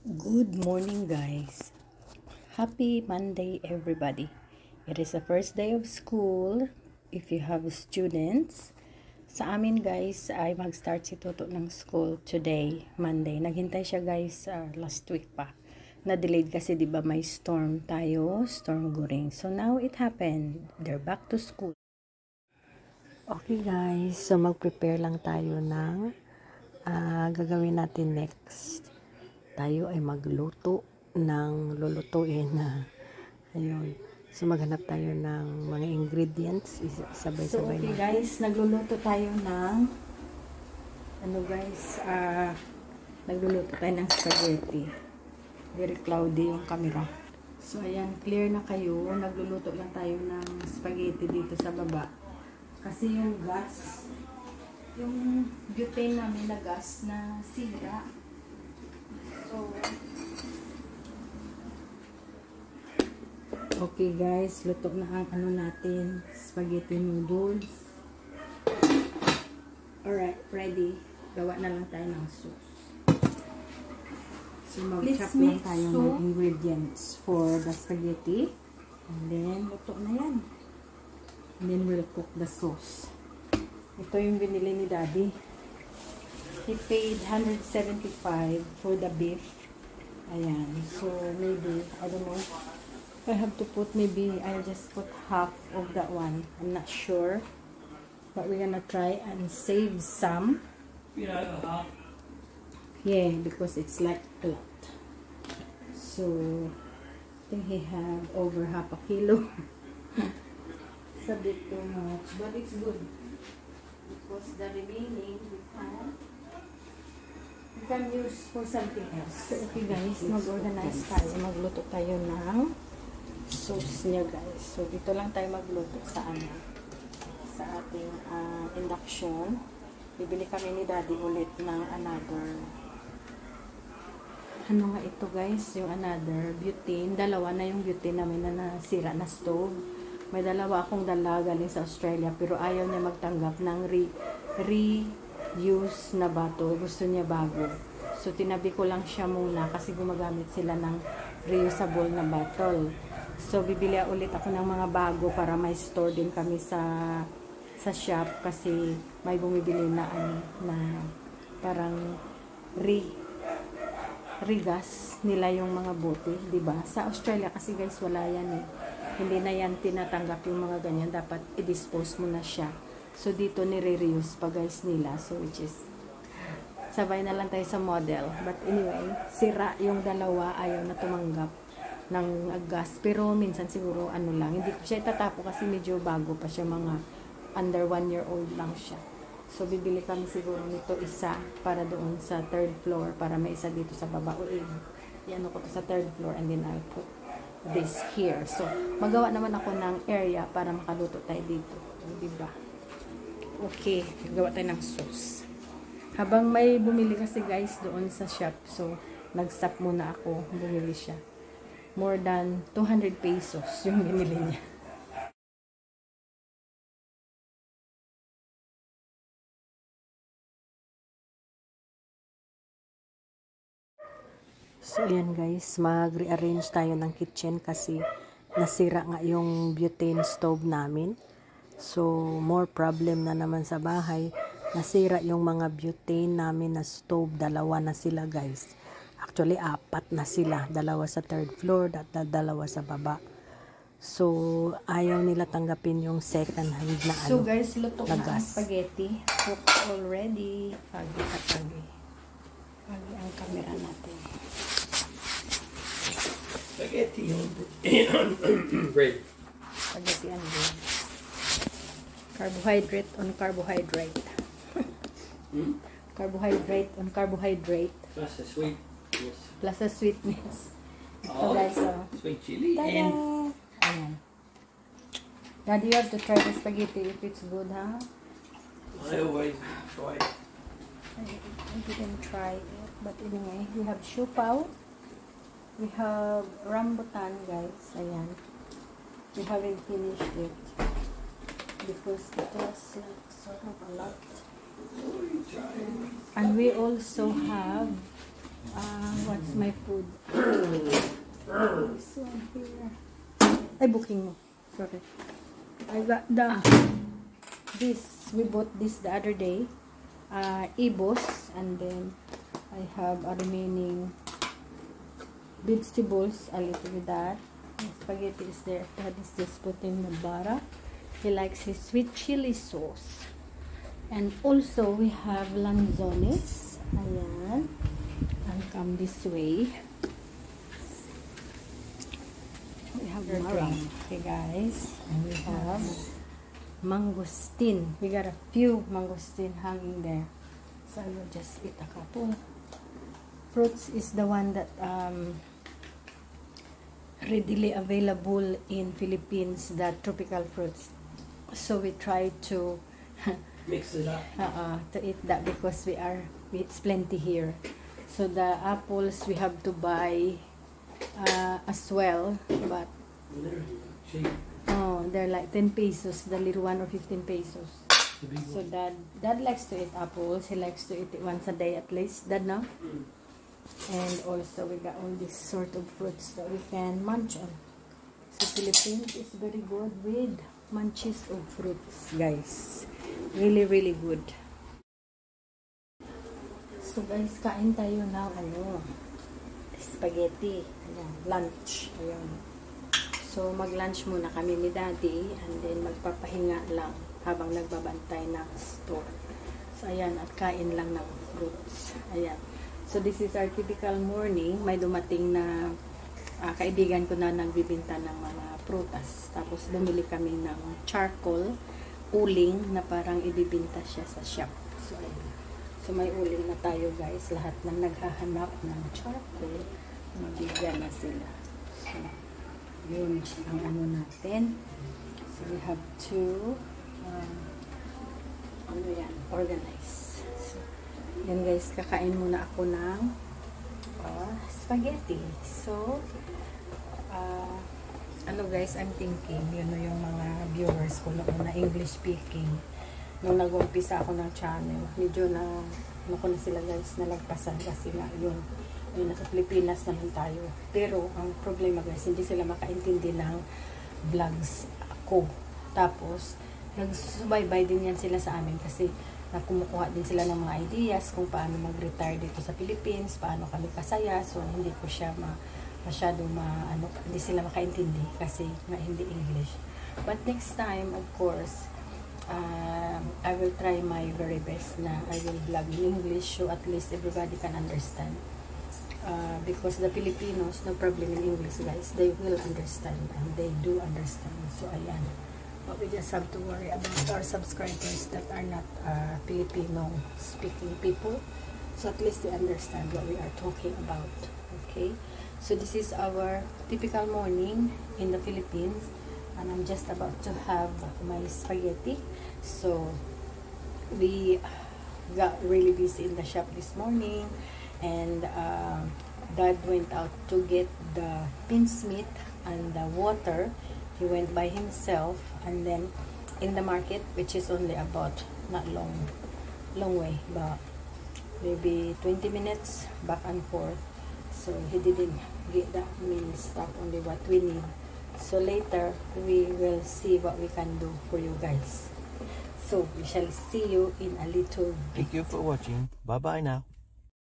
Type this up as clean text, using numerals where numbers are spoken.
Good morning, guys. Happy Monday, everybody. It is the first day of school. If you have students, sa amin, guys, ay mag-start si Toto ng school today, Monday. Naghintay siya, guys, last week pa. Na-delayed kasi, di ba, may storm tayo, storm Goring. So, now it happened. They're back to school. Okay, guys. So, mag-prepare lang tayo ng gagawin natin next. Tayo ay magluto ng lulutuin na ayun. So maghanap tayo ng mga ingredients, sabay-sabay. So okay guys, nagluluto tayo ng nagluluto tayo ng spaghetti. Very cloudy yung camera. So ayan, clear na kayo. Nagluluto lang tayo ng spaghetti dito sa baba. Kasi yung gas, yung butane namin na gas na sira. So, okay guys, luto na ang natin, spaghetti noodles. Alright, ready. Gawa na lang tayo ng sauce. So, mag-chop lang tayo ng ingredients for the spaghetti. And then, luto na yan. And then, we'll cook the sauce. Ito yung binili ni Daddy. He paid 175 for the beef. Ayan. So, maybe, I don't know. I have to put, maybe, I'll just put half of that one. I'm not sure. But we're gonna try and save some. Yeah, because it's like a lot. So, I think he had over half a kilo. It's a bit too much. But it's good. Because the remaining, we can use for something else. So, okay guys, mag-organize tayo. Magluto tayo ng sauce niya guys. So, dito lang tayo magluto sa ating induction. Bibili kami ni Daddy ulit ng another. Ano nga ito guys? Yung another butane. Dalawa na yung butane namin na nasira na stove. May dalawa akong dala galing sa Australia pero ayaw niya magtanggap ng reuse na bato. Gusto niya bago. So, tinabi ko lang siya muna kasi gumagamit sila ng reusable na bottle. So, bibili ulit ako ng mga bago para may store din kami sa shop kasi may bumibili na parang regas nila yung mga bote, diba? Sa Australia kasi guys, wala yan eh. Hindi na yan tinatanggap yung mga ganyan. Dapat i-dispose mo na siya. So, dito nire-reuse pa guys nila. So, which is, sabay na lang tayo sa model. But anyway, sira yung dalawa. Ayaw na tumanggap ng gas. Pero, minsan siguro, ano lang. Hindi ko siya itatapo kasi medyo bago pa siya. Mga under 1 year old lang siya. So, bibili kami siguro nito isa para doon sa 3rd floor. Para may isa dito sa baba. O, i-ano ko to sa 3rd floor. And then, I'll put this here. So, magawa naman ako ng area para makaluto tayo dito. Diba? Okay, gawa tayo ng sauce. Habang may bumili kasi guys doon sa shop, so nag-stop muna ako, bumili siya. More than 200 pesos yung binili niya. So ayan guys, mag-rearrange tayo ng kitchen kasi nasira nga yung butane stove namin. So, more problem na naman sa bahay. Nasira yung mga butane namin na stove. Dalawa na sila guys. Actually, 4 na sila. Dalawa sa 3rd floor at dalawa sa baba. So, ayaw nila tanggapin yung second hand na So guys, luto na ang spaghetti. Cook already. Pagi. Pagi ang camera natin. Spaghetti on bread. Spaghetti on bread. Carbohydrate on carbohydrate. Carbohydrate on carbohydrate. Plus the sweetness. Plus the sweetness. Ito guys, sweet chili. Tada! Ayan. Daddy, you have to try the spaghetti if it's good, huh? I always try. I didn't try it. But anyway, we have siupaw. We have rambutan, guys. Ayan. We haven't finished it. Because it was like sort of a lot. And we also have what What's my food? This one here. Ay, booking mo. Sorry. I got this. We bought this the other day. Ibos. And then I have a remaining vegetables. A little bit that. The spaghetti is there. That is just put in the butter. He likes his sweet chili sauce. And also we have lanzones. Ayan. And come this way. We have marang. Okay guys. And we have mangosteen. We got a few mangosteen hanging there. So I will just eat a couple. Fruits is the one that readily available in Philippines, the tropical fruits. So we try to Mix it up. to eat that because it's plenty here. So the apples we have to buy as well, but Literally cheap. they're like 10 pesos, the little one, or 15 pesos. The big So one. dad likes to eat apples. He likes to eat it once a day at least. Dad, no? And also we got all these sort of fruits that we can munch on. So Philippines is very good with munchies of fruits, guys. Really, really good. So guys, kain tayo na spaghetti. Ayan, lunch. Ayan. So mag-lunch muna kami ni Daddy and then magpapahinga lang habang nagbabantay ng store. So ayan, at kain lang ng fruits. Ayan. So this is our typical morning. May dumating na kaibigan ko na nagbibinta ng mga prutas. Tapos bumili kami ng charcoal, uling na parang ibibinta siya sa shop. So ayun. So may uling na tayo guys. Lahat ng naghahanap ng charcoal, mabigyan na sila. So yun ang ano natin. So we have to organize. So yan guys, kakain muna ako ng spaghetti. So guys, I'm thinking, yun na yung mga viewers ko noon na English speaking. Nung nag-umpisa ako ng channel, medyo na ko na sila guys, nalagpasan kasi nga yun, nasa Pilipinas na lang tayo. Pero ang problema guys, hindi sila makaintindi ng vlogs ko. Tapos nagsusubaybay din yan sila sa amin kasi kumukuha din sila ng mga ideas kung paano mag-retire dito sa Philippines, paano kami kasaya. So hindi ko siya hindi sila makaintindi kasi nga hindi English. But next time, of course, I will try my very best na I will vlog in English so at least everybody can understand. Because the Filipinos, no problem in English guys, they will understand and they do understand. So ayan, but we just have to worry about our subscribers that are not Filipino speaking people, so at least they understand what we are talking about. Okay, so this is our typical morning in the Philippines and I'm just about to have my spaghetti. So we got really busy in the shop this morning and Dad went out to get the mincemeat and the water. He went by himself, and then in the market, which is only about not long way, but maybe 20 minutes back and forth. So he didn't get that many stuff, only what we need. So later we will see what we can do for you guys. So we shall see you in a little bit. Thank you for watching. Bye bye now.